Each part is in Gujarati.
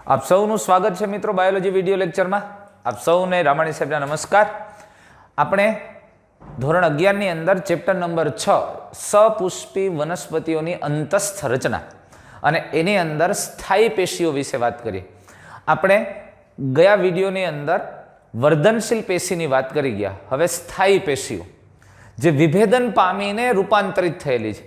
આપ સૌનું સ્વાગત છે મિત્રો બાયોલોજી વિડિયો લેક્ચરમાં। આપ સૌને રામાણી સાહેબના નમસ્કાર। આપણે ધોરણ 11 ની અંદર ચેપ્ટર નંબર 6 સપુષ્પી વનસ્પતિઓની અંતસ્થ રચના અને એની અંદર સ્થાયી પેશીઓ વિશે વાત કરી। આપણે ગયા વિડિયોની અંદર વર્ધનશીલ પેશીની વાત કરી ગયા। હવે સ્થાયી પેશીઓ જે વિભેદન પામીને રૂપાંતરિત થયેલી છે,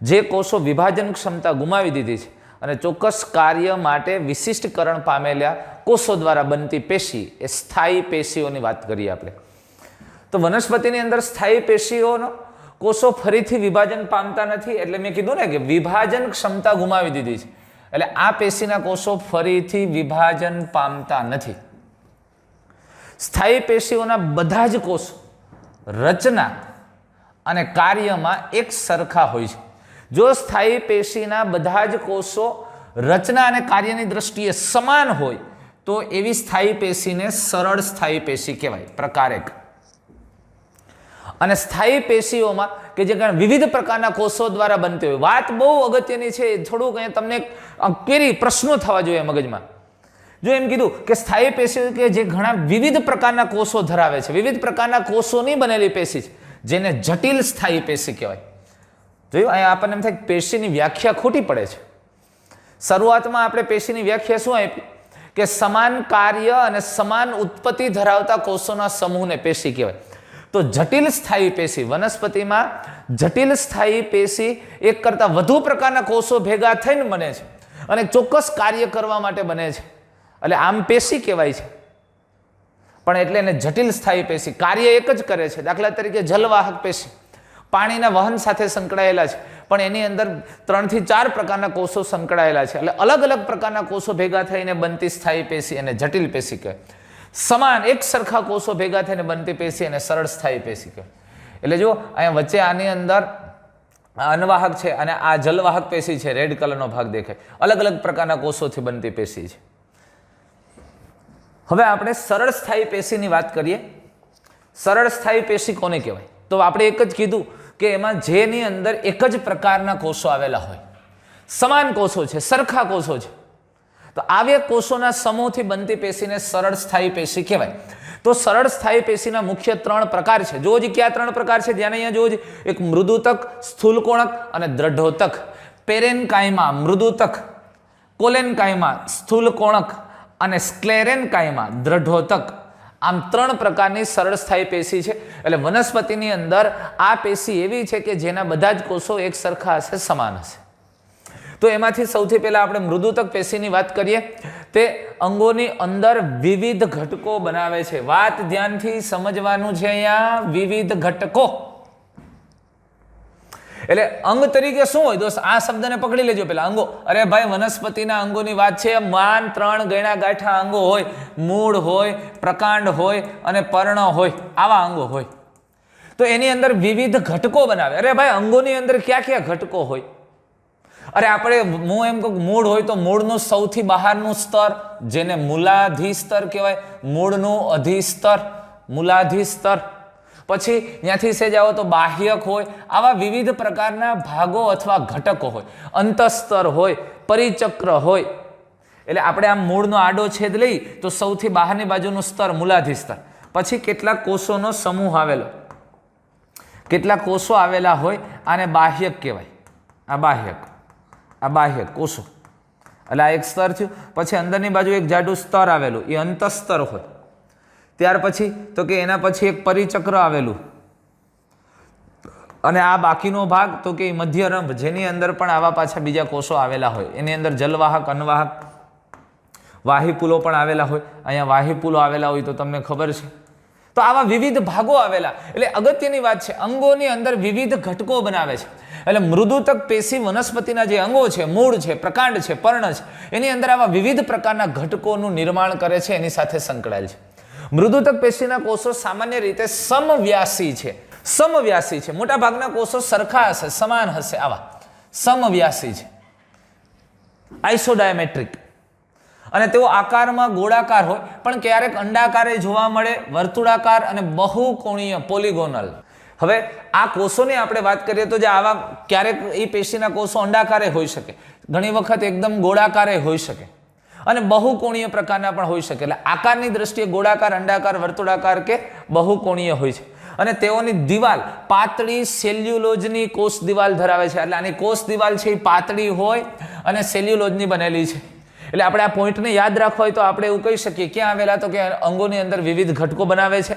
જે કોષો વિભાજન ક્ષમતા ગુમાવી દીધી છે અને ચોક્કસ કાર્ય માટે વિશિષ્ટકરણ પામેલા કોષો દ્વારા બનતી પેશી એ સ્થાયી પેશીઓની વાત કરીએ આપણે। તો વનસ્પતિની અંદર સ્થાયી પેશીઓનો કોષો ફરીથી વિભાજન પામતા નથી, એટલે મેં કીધું ને કે વિભાજન ક્ષમતા ગુમાવી દીધી છે, એટલે આ પેશીના કોષો ફરીથી વિભાજન પામતા નથી। સ્થાયી પેશીઓના બધા જ કોષો રચના અને કાર્યમાં એક સરખા હોય છે। જો સ્થાયી પેશીના બધા જ કોષો રચના અને કાર્યની દ્રષ્ટિએ સમાન હોય તો એવી સ્થાયી પેશીને સરળ સ્થાયી પેશી કહેવાય, પ્રકાર 1। અને સ્થાયી પેશીઓમાં કે જે વિવિધ પ્રકારના કોષો દ્વારા બનતી હોય, વાત બહુ અગત્યની છે, થોડુંક તમને કેરી પ્રશ્નો થવા જોઈએ મગજમાં। જો એમ કીધું કે સ્થાયી પેશીઓ કે જે ઘણા વિવિધ પ્રકારના કોષો ધરાવે છે, વિવિધ પ્રકારના કોષોની બનેલી પેશી છે, જેને જટિલ સ્થાયી પેશી કહેવાય। જોયું, અહીંયા આપણને એમ થાય પેશીની વ્યાખ્યા ખોટી પડે છે। શરૂઆતમાં આપણે પેશીની વ્યાખ્યા શું આપી કે સમાન કાર્ય અને સમાન ઉત્પત્તિ ધરાવતા કોષોના સમૂહને પેશી કહેવાય। તો જટિલ સ્થાયી પેશી, વનસ્પતિમાં જટિલ સ્થાયી પેશી એક કરતાં વધુ પ્રકારના કોષો ભેગા થઈને બને છે અને ચોક્કસ કાર્ય કરવા માટે બને છે, એટલે આમ પેશી કહેવાય છે, પણ એટલે એને જટિલ સ્થાયી પેશી, કાર્ય એક જ કરે છે। દાખલા તરીકે જલવાહક પેશી પાણીના વહન સાથે સંકળાયેલા છે, પણ એની અંદર 3 થી 4 પ્રકારના કોષો સંકળાયેલા છે, એટલે અલગ અલગ પ્રકારના કોષો ભેગા થઈને બનતી સ્થાયી પેશી એને જટિલ પેશી કહેવાય। સમાન એક સરખા કોષો ભેગા થઈને બનતી પેશી એને સરળ સ્થાયી પેશી કહેવાય। એટલે જો અહીંયા વચ્ચે આની અંદર અનવાહક છે અને આ જલવાહક પેશી છે, રેડ કલરનો ભાગ દેખાય, અલગ અલગ પ્રકારના કોષોથી બનતી પેશી છે। હવે આપણે સરળ સ્થાયી પેશીની વાત કરીએ। સરળ સ્થાયી પેશી કોને કહેવાય? તો આપણે એક જ કીધું કે એમાં જેની અંદર એક જ પ્રકારના કોષો આવેલા હોય, સમાન કોષો છે, સરખા કોષો છે, તો આવા કોષોના સમૂહથી બનતી પેશીને સરળ સ્થાયી પેશી કહેવાય। તો સરળ સ્થાયી પેશીના મુખ્ય 3 પ્રકાર છે। જો જ કયા 3 પ્રકાર છે? ધ્યાન અહીંયા જોજો, એક મૃદુતક, સ્થૂલકોણક અને દ્રઢોતક। પેરેનકાઇમા મૃદુતક, કોલેનકાઇમા સ્થૂલકોણક અને સ્ક્લેરેનકાઇમા દ્રઢોતક, આમ 3 પ્રકારની સરળ સ્થાયી પેશી છે। એટલે વનસ્પતિની અંદર આ પેશી એવી છે કે જેના બધા જ કોષો એક સરખા હશે, સમાન હશે। તો એમાંથી સૌથી પહેલા આપણે મૃદુતક પેશીની વાત કરીએ। તે અંગોની અંદર વિવિધ ઘટકો બનાવે છે। વાત ધ્યાનથી સમજવાનું છે, અહીંયા વિવિધ ઘટકો એટલે અંગ તરીકે શું હોય દોસ્ત? આ શબ્દને પકડી લેજો પેલા, અંગો। અરે ભાઈ, વનસ્પતિના અંગોની વાત છે, માન 3 ગયણા ગાંઠા અંગો હોય, મૂળ હોય, પ્રકાંડ હોય અને પર્ણ હોય, આવા અંગો હોય। તો એની અંદર વિવિધ ઘટકો બનાવે। અરે ભાઈ, અંગોની અંદર ક્યાં ક્યાં ઘટકો હોય? અરે આપણે હું એમ કહું, મૂળ હોય તો મૂળનું સૌથી બહારનું સ્તર જેને મૂલાધિસ્તર કહેવાય, મૂળનું અધિસ્તર, મૂલાધિસ્તર। પછી ત્યાંથી સેજ આવો તો બાહ્યક હોય, આવા વિવિધ પ્રકારના ભાગો અથવા ઘટકો હોય, અંતસ્તર હોય, પરિચક્ર હોય। એટલે આપણે આમ મૂળનો આડો છેદ લઈ તો સૌથી બહારની બાજુનું સ્તર મૂલાધિસ્તર, પછી કેટલાક કોષોનો સમૂહ આવેલો, કેટલાક કોષો આવેલા હોય, આને બાહ્યક કહેવાય। આ બાહ્યક કોષો, એટલે આ એક સ્તર થયું। પછી અંદરની બાજુ એક જાડું સ્તર આવેલું, એ અંતસ્તર હોય। ત્યાર પછી તો કે એના પછી એક પરિચક્ર આવેલું, અને આ બાકીનો ભાગ તો કે મધ્યરંભ, જેની અંદર પણ આવા પાછા બીજા કોષો આવેલા હોય। એની અંદર જલવાહક, અનવાહક, વાહિપુલો પણ આવેલા હોય। અહીંયા વાહિપુલો આવેલા હોય તો તમને ખબર છે। તો આવા વિવિધ ભાગો આવેલા, એટલે અગત્યની વાત છે, અંગોની અંદર વિવિધ ઘટકો બનાવે છે। એટલે મૃદુતક પેશી વનસ્પતિના જે અંગો છે, મૂળ છે, પ્રકાંડ છે, પર્ણ છે, એની અંદર આવા વિવિધ પ્રકારના ઘટકોનું નિર્માણ કરે છે, એની સાથે સંકળાયેલ છે। મૃદુતક પેશીના કોષો સામાન્ય રીતે સમવ્યાસી છે। સમવ્યાસી છે, મોટા ભાગના કોષો સરખા હશે, સમાન હશે, આવા સમવ્યાસી છે, આઇસોડાયમેટ્રિક। અને તેઓ આકારમાં ગોળાકાર હોય, પણ ક્યારેક અંડાકારે જોવા મળે, વર્તુળાકાર અને બહુકોણીય, પોલિગોનલ। હવે આ કોષોની આપણે વાત કરીએ તો જે આવા ક્યારેક એ પેશીના કોષો અંડાકારે હોઈ શકે, ઘણી વખત એકદમ ગોળાકારે હોઈ શકે। અને બહુકોણીય પ્રકારના પણ હોઈ શકે. એટલે આકારની દ્રષ્ટિએ ગોળાકાર, અંડાકાર, વર્તુળાકાર કે બહુકોણીય હોય છે. અને તેઓની દિવાલ પાતળી સેલ્યુલોઝની કોષ દિવાલ ધરાવે છે. એટલે આની કોષ દિવાલ છે એ પાતળી હોય અને સેલ્યુલોઝની બનેલી છે. એટલે આપણે આ પોઈન્ટને યાદ રાખવા હોય તો આપણે એવું કહી શકીએ ક્યાં આવેલા, તો કે અંગોની અંદર વિવિધ ઘટકો બનાવે છે.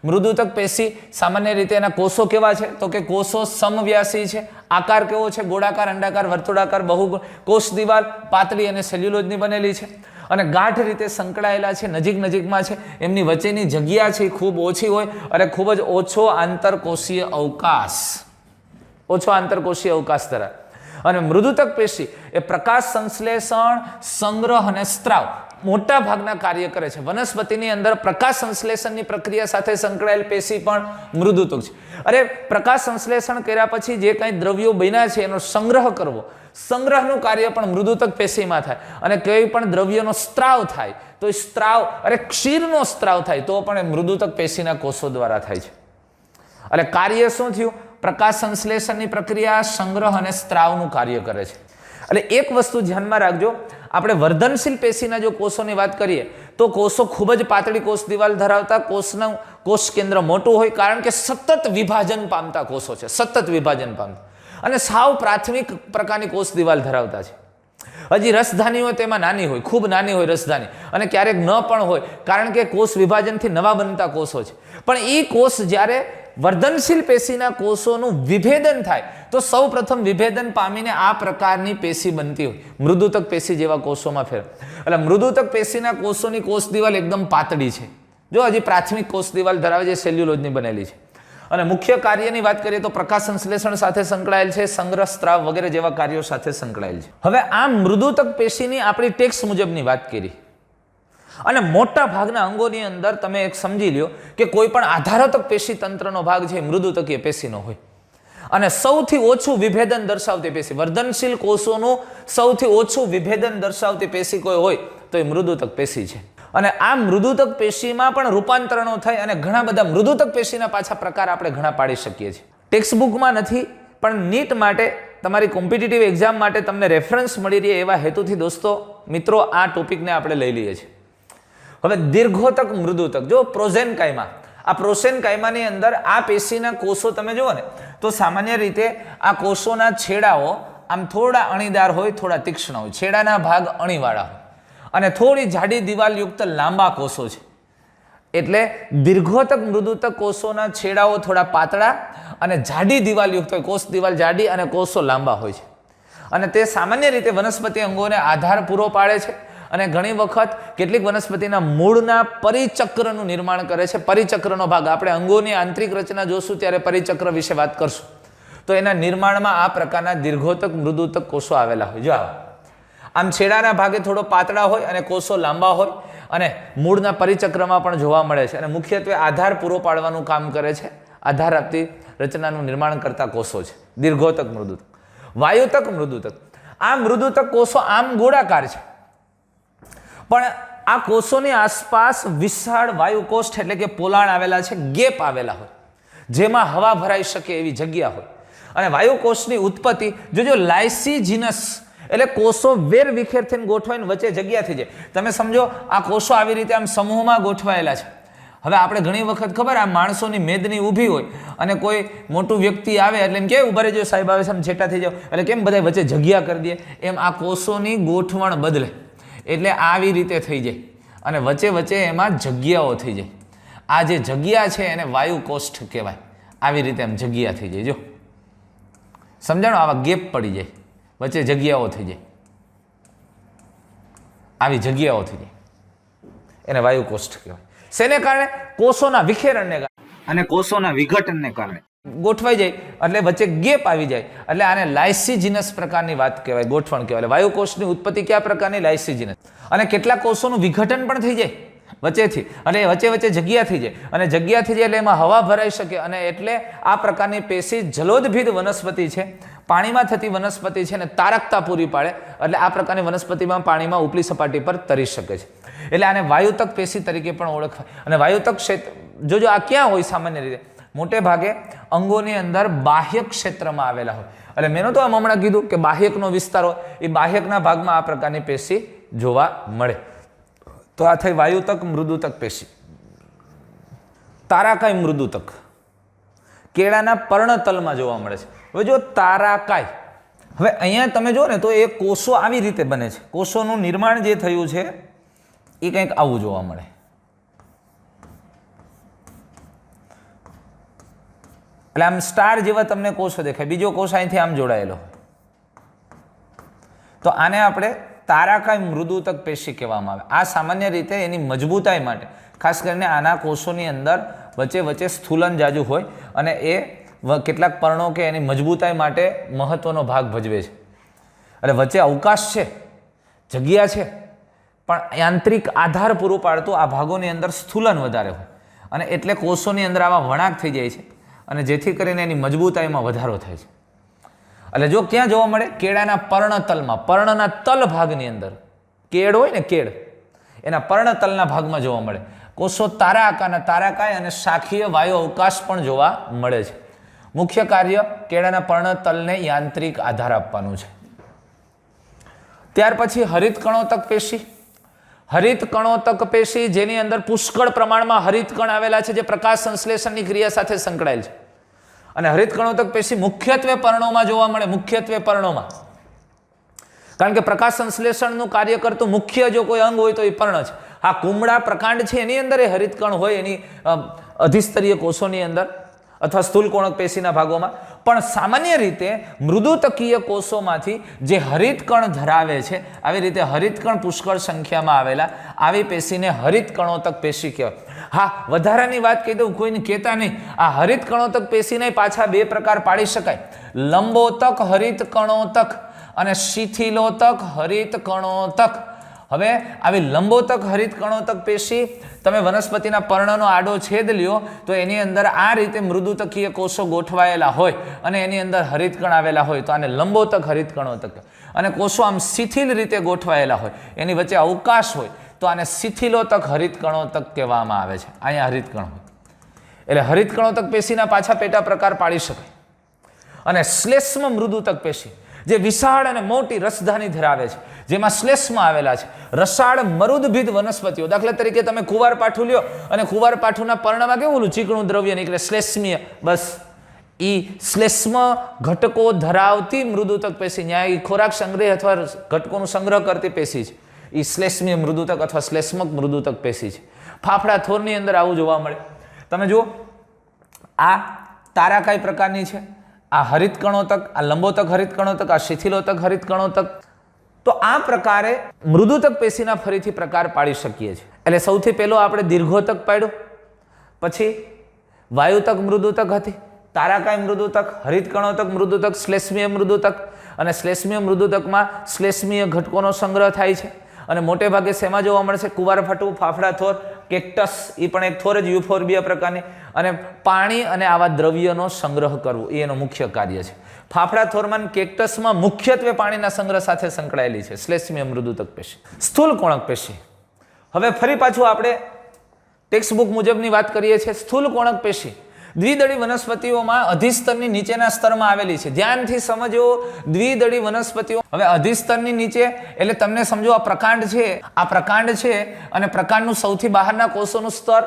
મૃદુતક પેશી સામાન્ય રીતે એના કોષો કેવા છે, તો કે કોષો સમવ્યાસી છે. આકાર કેવો છે? ગોળાકાર, અંડાકાર, વર્તુળાકાર, બહુ કોષ દિવાલ પાતળી અને સેલ્યુલોઝની બનેલી છે. અને ગાઢ રીતે સંકળાયેલા છે, નજીકમાં છે. એમની વચ્ચેની જગ્યા છે ખૂબ ઓછી હોય અને ખૂબ જ ઓછો આંતરકોષીય અવકાશ ધરાવે. અને મૃદુતક પેશી એ પ્રકાશ સંશ્લેષણ, સંગ્રહ અને સ્ત્રાવ મોટા ભાગના કાર્ય કરે છે. વનસ્પતિની અંદર પ્રકાશ સંશ્લેષણની પ્રક્રિયા સાથે સંકળાયેલ પેશી પણ મૃદુતક છે. અરે પ્રકાશ સંશ્લેષણ કર્યા પછી જે કંઈ દ્રવ્યો બન્યા છે એનો સંગ્રહ કરવો, સંગ્રહનું કાર્ય પણ મૃદુતક પેશીમાં થાય. અને કોઈ પણ દ્રવ્યનો સ્ત્રાવ થાય તો એ સ્ત્રાવ, ક્ષીરનો સ્ત્રાવ થાય તો પણ એ મૃદુતક પેશીના કોષો દ્વારા થાય છે. એટલે કાર્ય શું થયું? પ્રકાશ સંશ્લેષણની પ્રક્રિયા, સંગ્રહ અને સ્ત્રાવનું કાર્ય કરે છે. એટલે એક વસ્તુ ધ્યાનમાં રાખજો, આપણે વર્ધનશીલ પેશીના જો કોષોની વાત કરીએ તો કોષો ખૂબ જ પાતળી કોષ દિવાલ ધરાવતા, કોષનું કોષ કેન્દ્ર મોટું હોય કારણ કે સતત વિભાજન પામતા કોષો છે, સતત વિભાજન પામતા, અને સાવ પ્રાથમિક પ્રકારની કોષ દિવાલ ધરાવતા છે. હજી રસધાની હોય તેમાં નાની હોય, ખૂબ નાની હોય રસધાની, અને ક્યારેક ન પણ હોય કારણ કે કોષ વિભાજનથી નવા બનતા કોષો છે. પણ એ કોષ જ્યારે વર્ધનશીલ પેશીના કોષોનું વિભેદન થાય તો સૌ પ્રથમ વિભેદન પામીને આ પ્રકારની પેશી બનતી હોય, મૃદુતક પેશી જેવા કોષોમાં ફેર. એટલે મૃદુતક પેશીના કોષોની કોષ દિવાલ એકદમ પાતળી છે. જો હજી પ્રાથમિક કોષ દિવાલ ધરાવે છે, સેલ્યુલોઝની બનેલી છે. અને મુખ્ય કાર્યની વાત કરીએ તો પ્રકાશ સંશ્લેષણ સાથે સંકળાયેલ છે, સંગ્રહ, સ્ત્રાવ વગેરે જેવા કાર્યો સાથે સંકળાયેલ છે. હવે આ મૃદુતક પેશીની આપણી ટેક્સ્ટ મુજબની વાત કરી. અને મોટા ભાગના અંગોની અંદર તમે એક સમજી લ્યો કે કોઈ પણ આધારતક પેશી તંત્રનો ભાગ છે મૃદુતકીય પેશીનો હોય. અને સૌથી ઓછું વિભેદન દર્શાવતી પેશી, વર્ધનશીલ કોષોનું સૌથી ઓછું વિભેદન દર્શાવતી પેશી કોઈ હોય તો એ મૃદુતક પેશી છે. અને આ મૃદુતક પેશીમાં પણ રૂપાંતરણો થાય અને ઘણા બધા મૃદુતક પેશીના પાછા પ્રકાર આપણે ઘણા પાડી શકીએ છીએ. ટેક્સ્ટ બુકમાં નથી, પણ નીટ માટે, તમારી કોમ્પિટિટિવ એક્ઝામ માટે તમને રેફરન્સ મળી રહે એવા હેતુથી દોસ્તો મિત્રો આ ટોપિકને આપણે લઈ લઈએ છીએ. હવે દીર્ઘોતક મૃદુતક, જો પ્રોઝેનકાઇમા, આ પ્રોઝેનકાઇમાની અંદર આ પેશીના કોષો તમે જુઓ ને તો સામાન્ય રીતે આ કોષોના છેડાઓ આમ થોડા અણીદાર હોય, થોડા તીક્ષ્ણ હોય, છેડાના ભાગ અણીવાળા હોય અને થોડી જાડી દિવાલયુક્ત લાંબા કોષો છે. એટલે દીર્ઘોતક મૃદુતક કોષોના છેડાઓ થોડા પાતળા અને જાડી દિવાલયુક્ત હોય, કોષ દિવાલ જાડી અને કોષો લાંબા હોય છે. અને તે સામાન્ય રીતે વનસ્પતિ અંગોને આધાર પૂરો પાડે છે. અને ઘણી વખત કેટલીક વનસ્પતિના મૂળના પરિચક્રનું નિર્માણ કરે છે. પરિચક્રનો ભાગ આપણે અંગોની આંતરિક રચના જોશું ત્યારે પરિચક્ર વિશે વાત કરશું. તો એના નિર્માણમાં આ પ્રકારના દીર્ઘોતક મૃદુતક કોષો આવેલા હોય. જો આમ છેડાના ભાગે થોડો પાતળા હોય અને કોષો લાંબા હોય અને મૂળના પરિચક્રમાં પણ જોવા મળે છે. અને મુખ્યત્વે આધાર પૂરો પાડવાનું કામ કરે છે. આધાર આપતી રચનાનું નિર્માણ કરતા કોષો છે દીર્ઘોતક મૃદુતક. વાયુતક મૃદુતક, આ મૃદુતક કોષો આમ ગોળાકાર છે પણ આ કોષોની આસપાસ વિશાળ વાયુકોષ્ઠ એટલે કે પોલાણ આવેલા છે, ગેપ આવેલા હોય જેમાં હવા ભરાઈ શકે એવી જગ્યા હોય. અને વાયુકોષની ઉત્પત્તિ જો લાઇસિજિનસ એટલે કોષો વેર વિખેર થઈને ગોઠવાઈને વચ્ચે જગ્યા થઈ જાય. તમે સમજો આ કોષો આવી રીતે આમ સમૂહમાં ગોઠવાયેલા છે. હવે આપણે ઘણી વખત ખબર આ માણસોની મેદની ઊભી હોય અને કોઈ મોટું વ્યક્તિ આવે એટલે એમ કે ઉભા રહેજો સાહેબ આવે છે આમ છેટા થઈ જાવ એટલે કેમ બધા વચ્ચે જગ્યા કરી દે, એમ આ કોષોની ગોઠવણ બદલે એટલે આવી રીતે થઈ જાય અને વચ્ચે વચ્ચે એમાં જગ્યાઓ થઈ જાય. આ જે જગ્યા છે એને વાયુકોષ્ઠ કહેવાય. આવી રીતે એમ જગ્યા થઈ જાય. જો સમજાણો, આવા ગેપ પડી જાય, વચ્ચે જગ્યાઓ થઈ જાય, આવી જગ્યાઓ થઈ જાય, એને વાયુકોષ્ઠ કહેવાય. શેને કારણે? કોષોના વિખેરણને કારણે અને કોષોના વિઘટનને કારણે ગોઠવાઈ જાય એટલે વચ્ચે ગેપ આવી જાય એટલે આને લાઇસિજિનસ પ્રકારની વાત કહેવાય, ગોઠવણ કહેવાય. વાયુકોષની ઉત્પત્તિ કયા પ્રકારની? લાઇસિજિનસ. અને કેટલાક કોષોનું વિઘટન પણ થઈ જાય વચ્ચેથી એટલે વચ્ચે વચ્ચે જગ્યા થઈ જાય અને જગ્યા થઈ જાય એટલે એમાં હવા ભરાઈ શકે. અને એટલે આ પ્રકારની પેશી જલોદભીદ વનસ્પતિ છે, પાણીમાં થતી વનસ્પતિ છે અને તારકતા પૂરી પાડે એટલે આ પ્રકારની વનસ્પતિમાં પાણીમાં ઉપલી સપાટી પર તરી શકે છે. એટલે આને વાયુતક પેશી તરીકે પણ ઓળખવાય. અને વાયુતક ક્ષેત્ર જોજો આ ક્યાં હોય? સામાન્ય રીતે મોટે ભાગે અંગોની અંદર બાહ્ય ક્ષેત્રમાં આવેલા હોય. એટલે મેં તો હમણાં કીધું કે બાહ્યકનો વિસ્તાર હોય, એ બાહ્યકના ભાગમાં આ પ્રકારની પેશી જોવા મળે. તો આ થઈ વાયુતક મૃદુતક પેશી. તારાકાય મૃદુતક કેળાના પર્ણતલમાં જોવા મળે છે. હવે જો તારાકાય, હવે અહીંયા તમે જો ને તો એ કોષો આવી રીતે બને છે. કોષોનું નિર્માણ જે થયું છે એ કંઈક આવું જોવા મળે. એટલે આમ સ્ટાર જેવા તમને કોષો દેખાય, બીજો કોષ અહીંથી આમ જોડાયેલો. તો આને આપણે તારાકાય મૃદુતક પેશી કહેવામાં આવે. આ સામાન્ય રીતે એની મજબૂતાઈ માટે, ખાસ કરીને આના કોષોની અંદર વચ્ચે વચ્ચે સ્થૂલન જાજુ હોય અને એ કેટલાક પર્ણો કે એની મજબૂતાઈ માટે મહત્વનો ભાગ ભજવે છે. એટલે વચ્ચે અવકાશ છે, જગ્યા છે, પણ યાંત્રિક આધાર પૂરું પાડતું આ ભાગોની અંદર સ્થૂલન વધારે હોય અને એટલે કોષોની અંદર આવા વળાંક થઈ જાય છે અને જેથી કરીને એની મજબૂતાઈમાં વધારો થાય છે. એટલે જો ક્યાં જોવા મળે? કેળાના પર્ણતલમાં, પર્ણના તલ ભાગની અંદર. કેળ હોય ને, કેળ, એના પર્ણતલના ભાગમાં જોવા મળે. કોષો તારાકાય અને શાખીય વાયુ અવકાશ પણ જોવા મળે છે. મુખ્ય કાર્ય કેળાના પર્ણતલને યાંત્રિક આધાર આપવાનું છે. ત્યાર પછી હરિતકણોતક પેશી. હરિતકણોતક પેશી જેની અંદર પુષ્કળ પ્રમાણમાં હરિતકણ આવેલા છે જે પ્રકાશ સંશ્લેષણની ક્રિયા સાથે સંકળાયેલ છે. અને હરિતકણોતક પેશી મુખ્યત્વે પર્ણોમાં જોવા મળે, મુખ્યત્વે પર્ણોમાં. કારણ કે પ્રકાશ સંશ્લેષણનું કાર્ય કરતું મુખ્ય જો કોઈ અંગ હોય તો એ પર્ણ છે. આ કુમળા પ્રકાંડ છે એની અંદર એ હરિતકણ હોય, એની અધિસ્તરીય કોષોની અંદર અથવા સ્થૂલકોણક પેશીના ભાગોમાં. પણ સામાન્ય રીતે મૃદુતકીય કોષોમાંથી જે હરિતકણ ધરાવે છે, આવી રીતે હરિતકણ પુષ્કળ સંખ્યામાં આવેલા આવી પેશીને હરિતકણોતક પેશી કહેવાય. હા, વધારાની વાત કહી દઉં, કોઈને કહેતા નહીં, આ હરિતકણોતક પેશીને પાછા બે પ્રકાર પાડી શકાય: લંબોતક હરિતકણોતક અને શિથિલોતક હરિતકણોતક. હવે આવી લંબોતક હરિતકણોતક પેશી તમે વનસ્પતિના પર્ણનો આડો છેદ લ્યો તો એની અંદર આ રીતે મૃદુતકીય કોષો ગોઠવાયેલા હોય અને એની અંદર હરિતકણ આવેલા હોય તો આને લંબોતક હરિતકણોતક. અને કોષો આમ શિથિલ રીતે ગોઠવાયેલા હોય, એની વચ્ચે અવકાશ હોય તો આને શિથિલોતક હરિતકણોતક કહેવામાં આવે છે. અહીંયા હરિતકણ હોય એટલે હરિતકણોતક પેશીના પાછા પેટા પ્રકાર પાડી શકાય. અને શ્લેષ્મ મૃદુતક પેશી જે વિશાળ અને મોટી રસધાની ધરાવે છે, જેમાં શ્લેષ્મા આવેલા છે, રસાળ મરુદભિદ વનસ્પતિઓ. દાખલા તરીકે તમે કુવારપાઠું લ્યો અને કુવારપાઠુંના પર્ણમાં કેવું ઓલું ચીકણું દ્રવ્ય નીકળે, શ્લેષ્મીય. બસ એ શ્લેષ્મ ઘટકો ધરાવતી મૃદુતક પેશી, ન્યાય ખોરાક સંગ્રહ અથવા ઘટકોનું સંગ્રહ કરતી પેશી છે. એ શ્લેષ્મીય મૃદુતક અથવા શ્લેષ્મક મૃદુતક પેશી છે. ફાફડા થોરની અંદર આવું જોવા મળે. તમે જુઓ, આ તારાકાય પ્રકારની છે, આ હરિતકણોતક, આ લંબોતક હરિતકણોતક, આ શિથિલોતક હરિતકણોતક. તો આ પ્રકારે મૃદુતક પેશીના ફરીથી પ્રકાર પાડી શકીએ છીએ. એટલે સૌથી પહેલો આપણે દીર્ઘોતક પાડ્યો, પછી વાયુતક મૃદુતક હતી, તારાકાય મૃદુતક, હરિતકણોતક મૃદુતક, શ્લેષ્મીય મૃદુતક. અને શ્લેષ્મીય મૃદુતકમાં શ્લેષ્મીય ઘટકોનો સંગ્રહ થાય છે અને મોટે ભાગે શેમાં જોવા મળશે? કુવારફાટું, ફાફડા થોર, કેક્ટસ, એ પણ એક થોર જ યુફોર્બિયા પ્રકારની. અને પાણી અને આવા દ્રવ્યનો સંગ્રહ કરવો એ એનું મુખ્ય કાર્ય છે. ફાફડા થોરમાં, કેક્ટસમાં મુખ્યત્વે પાણીના સંગ્રહ સાથે સંકળાયેલી છે શ્લેષ્મીય મૃદુતક પેશી. સ્થૂલ કોણક પેશી. હવે ફરી પાછું આપણે ટેક્સ્ટ બુક મુજબની વાત કરીએ છીએ. સ્થૂલ કોણક પેશી દ્વિદળી વનસ્પતિઓમાં અધિસ્તરની નીચેના સ્તરમાં આવેલી છે. ધ્યાનથી સમજો, દ્વિદળી વનસ્પતિઓ. હવે અધિસ્તરની નીચે એટલે તમને સમજો, આ પ્રકાંડ છે, આ પ્રકાંડ છે અને પ્રકાંડનું સૌથી બહારના કોષોનું સ્તર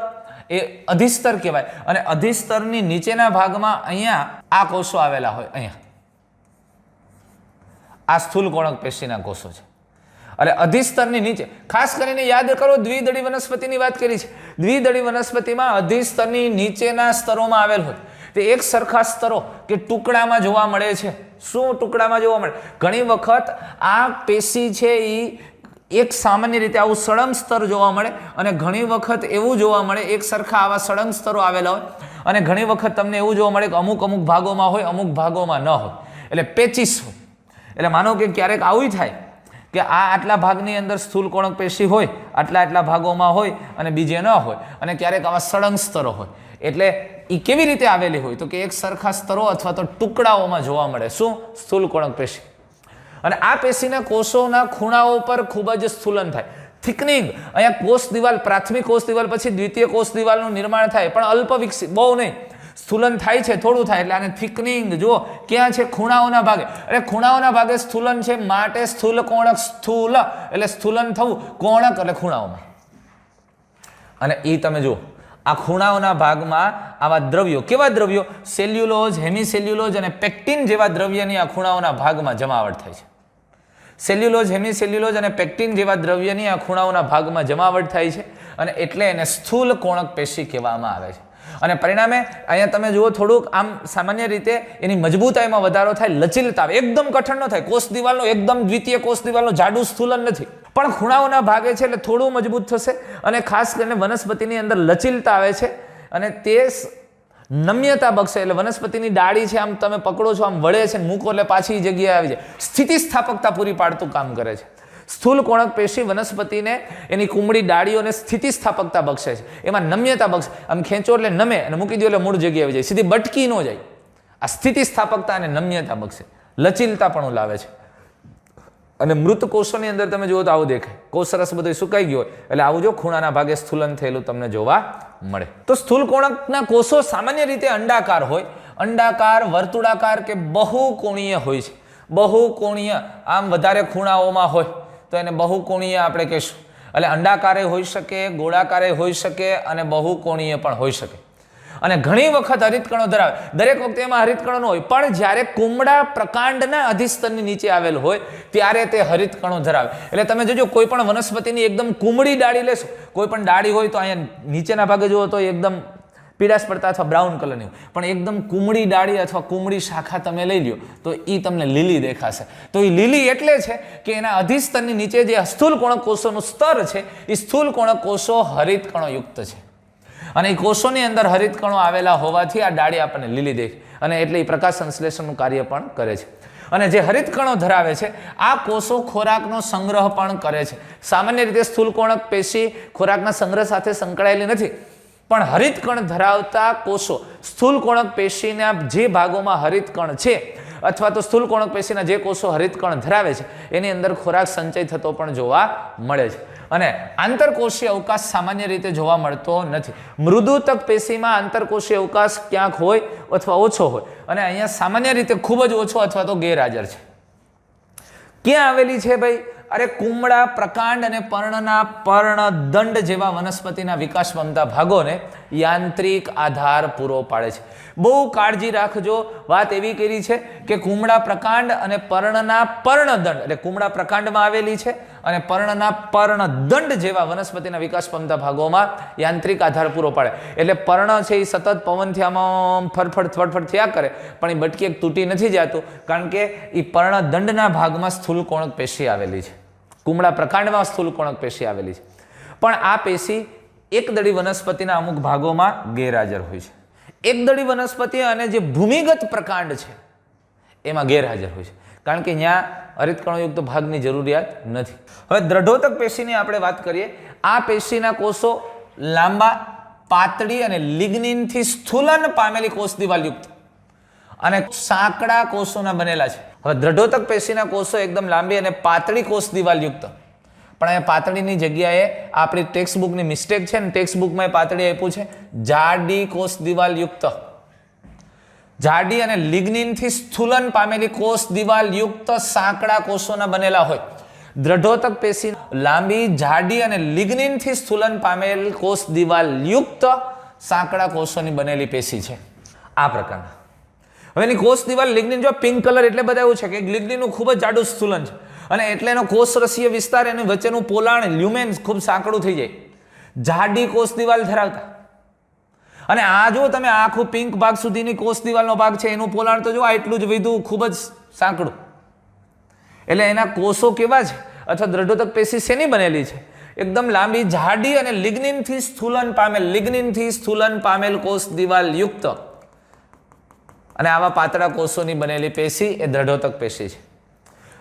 એ અધિસ્તર કહેવાય. અને અધિસ્તરની નીચેના ભાગમાં અહીંયા આ કોષો આવેલા હોય. અહીંયા આ સ્થૂલ કોણક પેશીના કોષો છે. એટલે અધિસ્તરની નીચે ખાસ કરીને યાદ કરો, દ્વિદળી વનસ્પતિની વાત કરી છે. દ્વિદળી વનસ્પતિમાં અધિસ્તરની નીચેના સ્તરોમાં આવેલ હોય તે એક સરખા સ્તરો કે ટુકડામાં જોવા મળે છે. શું ટુકડામાં જોવા મળે? ઘણી વખત આ પેશી છે એ એક સામાન્ય રીતે આવું સળંગ સ્તર જોવા મળે અને ઘણી વખત એવું જોવા મળે એક સરખા આવા સળંગ સ્તરો આવેલા હોય. અને ઘણી વખત તમને એવું જોવા મળે કે અમુક ભાગોમાં હોય, અમુક ભાગોમાં ન હોય, એટલે પેચીસ હોય. એટલે માનો કે ક્યારેક આવું થાય કે આ આટલા ભાગની અંદર સ્થૂલ કોણક પેશી હોય, આટલા ભાગોમાં હોય અને બીજે ન હોય. અને ક્યારેક આવા સળંગ સ્તરો હોય. એટલે એ કેવી રીતે આવેલી હોય? તો કે એક સરખા સ્તરો અથવા તો ટુકડાઓમાં જોવા મળે. શું? સ્થૂલ કોણક પેશી. અને આ પેશીના કોષોના ખૂણાઓ પર ખૂબ જ સ્થૂલન થાય, થિકનિંગ. અહીંયા કોષ દિવાલ, પ્રાથમિક કોષ દિવાલ પછી દ્વિતીય કોષ દિવાલનું નિર્માણ થાય, પણ અલ્પ વિકસિત, બહુ નહીં. સ્થૂલન થાય છે થોડું થાય એટલે આને થિકનિંગ જુઓ ક્યાં છે ખૂણાઓના ભાગે. અરે ખૂણાઓના ભાગે સ્થૂલન છે માટે સ્થૂલ કોણક સ્થૂલ એટલે સ્થૂલન થવું કોણક એટલે ખૂણાઓમાં. અને એ તમે જુઓ આ ખૂણાઓના ભાગમાં આવા દ્રવ્યો કેવા દ્રવ્યો સેલ્યુલોઝ હેમિસેલ્યુલોઝ અને પેક્ટિન જેવા દ્રવ્યની આ ખૂણાઓના ભાગમાં જમાવટ થાય છે. સેલ્યુલોઝ હેમિસેલ્યુલોઝ અને પેક્ટિન જેવા દ્રવ્યની આ ખૂણાઓના ભાગમાં જમાવટ થાય છે અને એટલે એને સ્થૂલ કોણક પેશી કહેવામાં આવે છે. અને પરિણામે અહીંયા તમે જુઓ થોડુંક આમ સામાન્ય રીતે એની મજબૂતાઈમાં વધારો થાય લચીલતા આવે એકદમ કઠણ ન થાય. કોષ દિવાલનો એકદમ દ્વિતીય કોષ દિવાલનો જાડું સ્થૂલન નથી પણ ખૂણાઓના ભાગે છે એટલે થોડું મજબૂત થશે અને ખાસ કરીને વનસ્પતિની અંદર લચીલતા આવે છે અને તે નમ્યતા બક્ષે એટલે વનસ્પતિની ડાળી છે આમ તમે પકડો છો આમ વળે છે મૂકો એટલે પાછી જગ્યાએ આવી જાય સ્થિતિસ્થાપકતા પૂરી પાડતું કામ કરે છે. સ્થૂલ કોણક પેશી વનસ્પતિને એની કુમળી ડાળીઓને સ્થિતિસ્થાપકતા બક્ષે છે એમાં નમ્યતા બક્ષે આમ ખેંચો એટલે નમે અને મૂકી દો એટલે મૂળ જગ્યાએ આવી જાય સીધી બટકી ન જાય. આ સ્થિતિસ્થાપકતા અને નમ્યતા બક્ષે લચીલતા પણ લાવે છે. અને મૃત કોષોની અંદર તમે જુઓ તો આવું દેખાય કોષરસ બધું સુકાઈ ગયો હોય એટલે આવું જો ખૂણાના ભાગે સ્થૂલન થયેલું તમને જોવા મળે. તો સ્થૂલ કોણકના કોષો સામાન્ય રીતે અંડાકાર હોય અંડાકાર વર્તુળાકાર કે બહુકોણીય હોય છે. બહુકોણીય આમ વધારે ખૂણાઓમાં હોય તો એને બહુકોણીય આપણે કહીશું. એટલે અંડાકારે હોઈ શકે ગોળાકારે હોઈ શકે અને બહુકોણીય પણ હોઈ શકે. અને ઘણી વખત હરિતકણો ધરાવે દરેક વખતે એમાં હરિતકણો ન હોય પણ જ્યારે કુમળા પ્રકાંડના અધિસ્તરની નીચે આવેલ હોય ત્યારે તે હરિતકણો ધરાવે. એટલે તમે જોજો કોઈ પણ વનસ્પતિની એકદમ કુમળી ડાળી લેશો કોઈ પણ ડાળી હોય તો અહીંયા નીચેના ભાગે જુઓ તો એકદમ પીળાશ પડતા અથવા બ્રાઉન કલરની હોય પણ એકદમ કુમળી ડાળી અથવા કુમળી શાખા તમે લઈ લ્યો તો એ તમને લીલી દેખાશે. તો એ લીલી એટલે છે કે એના અધિસ્તરની નીચે જે સ્થૂલ કોણક કોષોનું સ્તર છે એ સ્થૂલ કોણક કોષો હરિતકણો યુક્ત છે અને એ કોષોની અંદર હરિતકણો આવેલા હોવાથી આ ડાળી આપણને લીલી દેખે અને એટલે એ પ્રકાશ સંશ્લેષણનું કાર્ય પણ કરે છે. અને જે હરિતકણો ધરાવે છે આ કોષો ખોરાકનો સંગ્રહ પણ કરે છે. સામાન્ય રીતે સ્થૂલ કોણક પેશી ખોરાકના સંગ્રહ સાથે સંકળાયેલી નથી પણ હરિતકણ ધરાવતા કોષો સ્થૂલ કોણક પેશીના જે ભાગોમાં હરિતકણ છે અથવા તો સ્થૂલ કોણક પેશીના જે કોષો હરિતકણ ધરાવે છે એની અંદર ખોરાક સંચય થતો પણ જોવા મળે છે. અને આંતરકોષીય અવકાશ સામાન્ય રીતે જોવા મળતો નથી. મૃદુતક પેશીમાં આંતરકોષીય અવકાશ ક્યાંક હોય અથવા ઓછો હોય અને અહીંયા સામાન્ય રીતે ખૂબ જ ઓછો અથવા તો ગેરહાજર છે. ક્યાં આવેલી છે ભાઈ? અરે કુમળા પ્રકાંડ અને પર્ણના પર્ણદંડ જેવા વનસ્પતિના વિકાસ પામતા ભાગોને યાંત્રિક આધાર પૂરો પાડે છે. બહુ કાળજી રાખજો. વાત એવી કરી છે કે કુમળા પ્રકાંડ અને પર્ણના પર્ણદંડ એટલે કુમળા પ્રકાંડમાં આવેલી છે અને પર્ણના પર્ણદંડ જેવા વનસ્પતિના વિકાસ પામતા ભાગોમાં યાંત્રિક આધાર પૂરો પાડે. એટલે પર્ણ છે એ સતત પવનથી આમાં ફરફડ થડફડ થયા કરે પણ એ બટકી એક તૂટી નથી જતું કારણ કે એ પર્ણદંડના ભાગમાં સ્થૂલ કોણક પેશી આવેલી છે. કુમળા પ્રકાંડમાં સ્થૂલ કોણક પેશી આવેલી છે પણ આ પેશી એકદળી વનસ્પતિના અમુક ભાગોમાં ગેરહાજર હોય છે. એકદળી વનસ્પતિ અને જે ભૂમિગત પ્રકાંડ છે એમાં ગેરહાજર હોય છે કારણ કે ત્યાં હરિતકણોયુક્ત ભાગની જરૂરિયાત નથી. હવે દ્રઢોતક પેશીની આપણે વાત કરીએ. આ પેશીના કોષો લાંબા પાતળી અને લિગ્નિનથી સ્થૂલન પામેલી કોષ દિવાલયુક્ત અને સાંકડા કોષોના બનેલા છે. હવે દ્રઢોતક પેશીના કોષો એકદમ લાંબી અને પાતળી કોષ દિવાલયુક્ત પણ અહીંયા પાતળીની જગ્યાએ આપણી ટેક્સ્ટ બુકની મિસ્ટેક છે ને ટેક્સ્ટ બુકમાં પાતળી આપ્યું છે જાડી કોષ દિવાલ યુક્ત. જાડી અને લિગ્નિનથી સ્થૂલન પામેલી કોષ દિવાલ યુક્ત સાંકડા કોષોના બનેલા હોય. દ્રઢોતક પેશી લાંબી જાડી અને લિગ્નિનથી સ્થૂલન પામેલ કોષ દિવાલ યુક્ત સાંકડા કોષોની બનેલી પેશી છે આ પ્રકારના. હવે એની કોષ દિવાલ લિગ્નિન જો પિંક કલર એટલે બધા એવું છે કે લિગ્નિનનું ખૂબ જ જાડું સ્થૂલન છે અને એટલે એનો કોષરસીય વિસ્તાર એની વચ્ચેનું પોલાણ લ્યુમેન ખૂબ સાંકડું થઈ જાય જાડી કોષ દિવાલ ધરાવતા. અને આ જો તમે આખું પિંક ભાગ સુધીની કોષ દિવાલનો ભાગ છે એનું પોલાણ તો જો એટલું જ વધ્યું ખૂબ જ સાંકડું. એટલે એના કોષો કેવા છે અથવા દ્રઢોતક પેશી શેની બનેલી છે? એકદમ લાંબી જાડી અને લિગ્નિનથી સ્થૂલન પામેલ કોષ દિવાલ યુક્ત અને આવા પાતળા કોષોની બનેલી પેશી એ દ્રઢોતક પેશી છે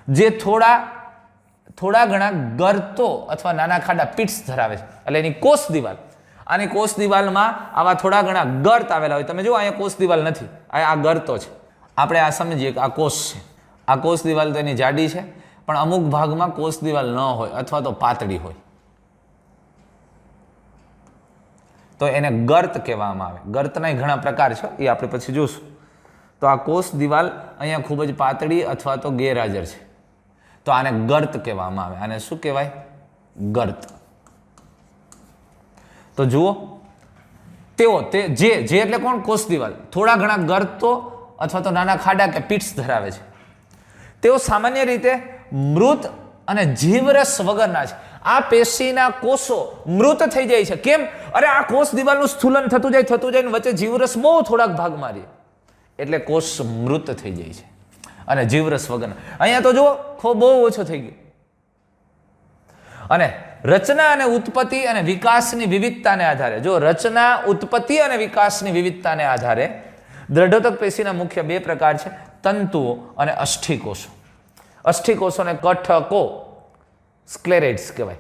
જે થોડા ઘણા ગર્તો અથવા નાના ખાડા પિટ્સ ધરાવે છે. એટલે એની કોષ દિવાલ આની કોષ દિવાલમાં આવા થોડા ઘણા ગર્ત આવેલા હોય. તમે જો અહીંયા કોષ દિવાલ નથી આ ગર્તો છે. આપણે આ સમજીએ કે આ કોષ છે. આ કોષ દિવાલ તો એની જાડી છે પણ અમુક ભાગમાં કોષ દિવાલ ન હોય અથવા તો પાતળી હોય. તો એને ગર્ત કહેવામાં આવે. ગર્તના ઘણા પ્રકાર છે, એ આપણે પછી જોશું. તો આ કોષ દિવાલ અહીંયા ખૂબ જ પાતળી અથવા તો ગેરહાજર છે, તો આને ગર્ત કહેવામાં આવે. આને શું કહેવાય? ગર્ત. તો જુઓ, જે એટલે કોણ? કોષ દિવાલ થોડા ઘણા ગર્તો અથવા તો નાના ખાડા કે પીટ્સ ધરાવે છે. તેઓ સામાન્ય રીતે મૃત અને જીવરસ વગરના છે. આ પેશીના કોષો મૃત થઈ જાય છે. કેમ? અરે આ કોષ દિવાલનું સ્થૂલન થતું જાય ને વચ્ચે જીવરસ બહુ થોડાક ભાગમાં રહે, એટલે કોષ મૃત થઈ જાય છે અને જીવરસ વગરના. અહીંયા તો જુઓ, બહુ ઓછો થઈ ગયો. અને રચના અને ઉત્પત્તિ અને વિકાસની વિવિધતાને આધારે, જો રચના, ઉત્પત્તિ અને વિકાસની વિવિધતાને આધારે દ્રઢોતક પેશીના મુખ્ય બે પ્રકાર છે, તંતુઓ અને અસ્થિકોષો. અસ્થિકોષોને કઠકો, સ્ક્લેરેટ્સ કહેવાય,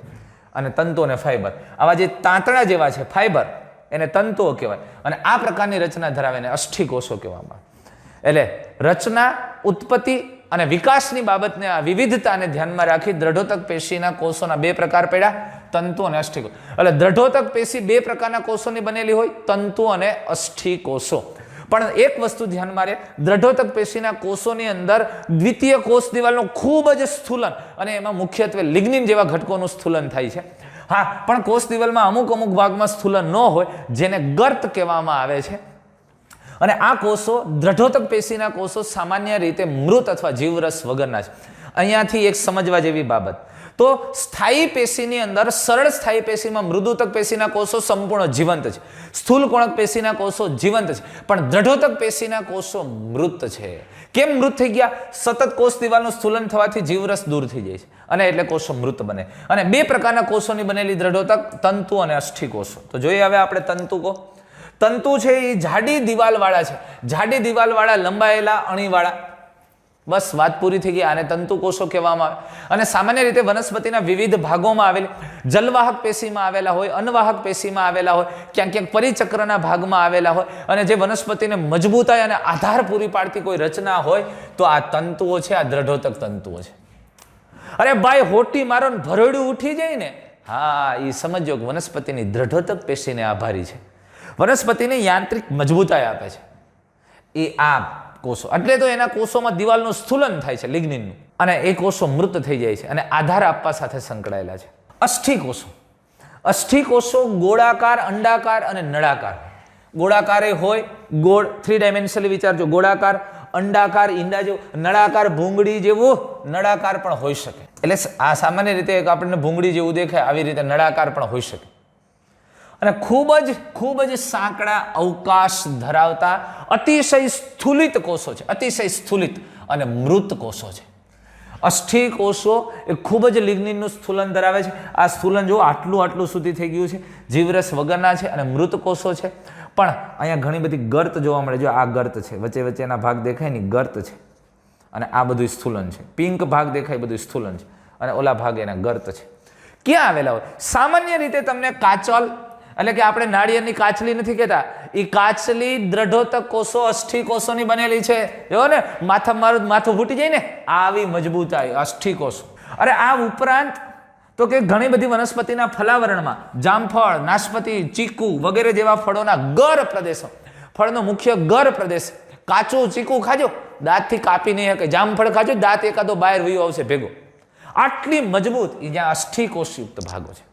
અને તંતુઓને ફાઈબર. આવા જે તાંતણા જેવા છે ફાઈબર, એને તંતુઓ કહેવાય. અને આ પ્રકારની રચના ધરાવે એને અસ્થિકોષો કહેવામાં આવે. એટલે રચના, ઉત્પત્તિ અને વિકાસની બાબતને, આ વિવિધતાને ધ્યાનમાં રાખી દ્રઢોતક પેશીના કોષોના બે પ્રકાર પડ્યા, તંતુ અને અસ્થિકોષ. એટલે દ્રઢોતક પેશી બે પ્રકારના કોષોની બનેલી હોય, તંતુ અને અસ્થિકોષો. પણ એક વસ્તુ ધ્યાનમાં રહે, દ્રઢોતક પેશીના કોષોની અંદર દ્વિતીય કોષ દિવાલનું ખૂબ જ સ્થૂલન, અને એમાં મુખ્યત્વે લિગ્નિન જેવા ઘટકોનું સ્થૂલન થાય છે. હા, પણ કોષ દિવાલમાં અમુક ભાગમાં સ્થૂલન ન હોય, જેને ગર્ત કહેવામાં આવે છે. અને આ કોષો, દ્રઢોતક પેશીના કોષો સામાન્ય રીતે મૃત અથવા જીવરસ વગરના છે. અહીંયાથી એક સમજવા જેવી બાબત, તો સ્થાયી પેશીની અંદર, સરળ સ્થાયી પેશીમાં મૃદુતક પેશીના કોષો સંપૂર્ણ જીવંત છે, સ્થૂલ કોણક પેશીના કોષો જીવંત છે, પણ દ્રઢોતક પેશીના કોષો મૃત છે. કેમ મૃત થઈ ગયા? સતત કોષ દિવાલનું સ્થૂલન થવાથી જીવરસ દૂર થઈ જાય છે, અને એટલે કોષો મૃત બને. અને બે પ્રકારના કોષોની બનેલી દ્રઢોતક, તંતુ અને અસ્થિકોષો. તો જોઈએ હવે આપણે તંતુકો. તંતુ છે એ જાડી દિવાલવાળા છે, જાડી દિવાલવાળા, લંબાયેલા, અણીવાળા. બસ વાત પૂરી થઈ ગઈ. આને તંતુ કોષો કહેવામાં આવે. અને સામાન્ય રીતે વનસ્પતિના વિવિધ ભાગોમાં આવેલી, જલવાહક પેશીમાં આવેલા હોય, અન્નવાહક પેશીમાં આવેલા હોય, ક્યાંક પરિચક્રના ભાગમાં આવેલા હોય, અને જે વનસ્પતિને મજબૂતાઈ અને આધાર પૂરી પાડતી કોઈ રચના હોય, તો આ તંતુઓ છે, આ દ્રઢોતક તંતુઓ છે. અરે ભાઈ, હોટી મારો ને ભરડું ઉઠી જાય ને, હા, એ સમજો કે વનસ્પતિની દ્રઢોતક પેશીને આભારી છે. વનસ્પતિને યાંત્રિક મજબૂતાઈ આપે છે એ આ કોષો. એટલે તો એના કોષોમાં દિવાલનું સ્થૂલન થાય છે, લિગ્નિનનું, અને એ કોષો મૃત થઈ જાય છે અને આધાર આપવા સાથે સંકળાયેલા છે. અસ્થિકોષો. અસ્થિકોષો ગોળાકાર, અંડાકાર અને નળાકાર. ગોળાકારે હોય, ગોળ, 3 ડાયમેન્શનલી વિચારજો, ગોળાકાર, અંડાકાર, ઈંડા જેવું, નળાકાર, ભૂંગળી જેવું, નળાકાર પણ હોઈ શકે. એટલે આ સામાન્ય રીતે આપણને ભૂંગળી જેવું દેખાય, આવી રીતે નળાકાર પણ હોઈ શકે. અને ખૂબ જ સાંકડા અવકાશ ધરાવતા અતિશય સ્થૂલિત કોષો છે, અતિશય સ્થૂલિત અને મૃત કોષો છે. અસ્થિકોષો એ ખૂબ જ લિગ્નિનનું સ્થૂલન ધરાવે છે. આ સ્થૂલન જો આટલું સુધી થઈ ગયું છે, જીવરસ વગરના છે અને મૃત કોષો છે. પણ અહીંયા ઘણી બધી ગર્ત જોવા મળે. જો આ ગર્ત છે, વચ્ચેના ભાગ દેખાય ને, ગર્ત છે, અને આ બધું સ્થૂલન છે. પિંક ભાગ દેખાય, બધું સ્થૂલન છે, અને ઓલા ભાગ એના ગર્ત છે. ક્યાં આવેલા હોય? સામાન્ય રીતે તમને કાચલ, એટલે કે આપણે નાળિયેરની કાચલી નથી કહેતા, એ કાચલી દ્રઢોતક કોષો, અસ્થિકોષોની બનેલી છે. જો ને, માથું ફૂટી જાય ને, આવી મજબૂતાઈ અસ્થિકોષો. અરે આ ઉપરાંત તો કે ઘણી બધી વનસ્પતિના ફલાવરણમાં જામફળ, નાશપતિ, ચીકુ વગેરે જેવા ફળોના ગર પ્રદેશો, ફળનો મુખ્ય ગર પ્રદેશ, કાચું ચીકુ ખાજો, દાંતથી કાપી નહીં શકે. જામફળ ખાજો, દાંત એકાદો બહાર વયો આવશે ભેગો. આટલી મજબૂત એ જ્યાં અસ્થિકોષયુક્ત ભાગો છે.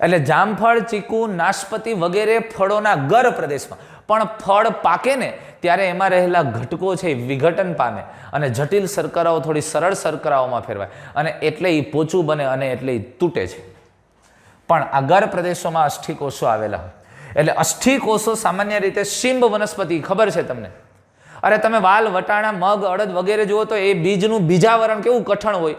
એટલે જામફળ, ચીકુ, નાશપતિ વગેરે ફળોના ગર પ્રદેશમાં. પણ ફળ પાકે ને ત્યારે એમાં રહેલા ઘટકો છે એ વિઘટન પામે અને જટિલ શર્કરાઓ થોડી સરળ શર્કરાઓમાં ફેરવાય, અને એટલે એ પોચું બને અને એટલે એ તૂટે છે. પણ આ ગર પ્રદેશોમાં અસ્થિકોષો આવેલા હોય. એટલે અસ્થિકોષો સામાન્ય રીતે શિંબ વનસ્પતિ, ખબર છે તમને? અરે તમે વાલ, વટાણા, મગ, અડદ વગેરે જુઓ તો એ બીજનું બીજાવરણ કેવું કઠણ હોય,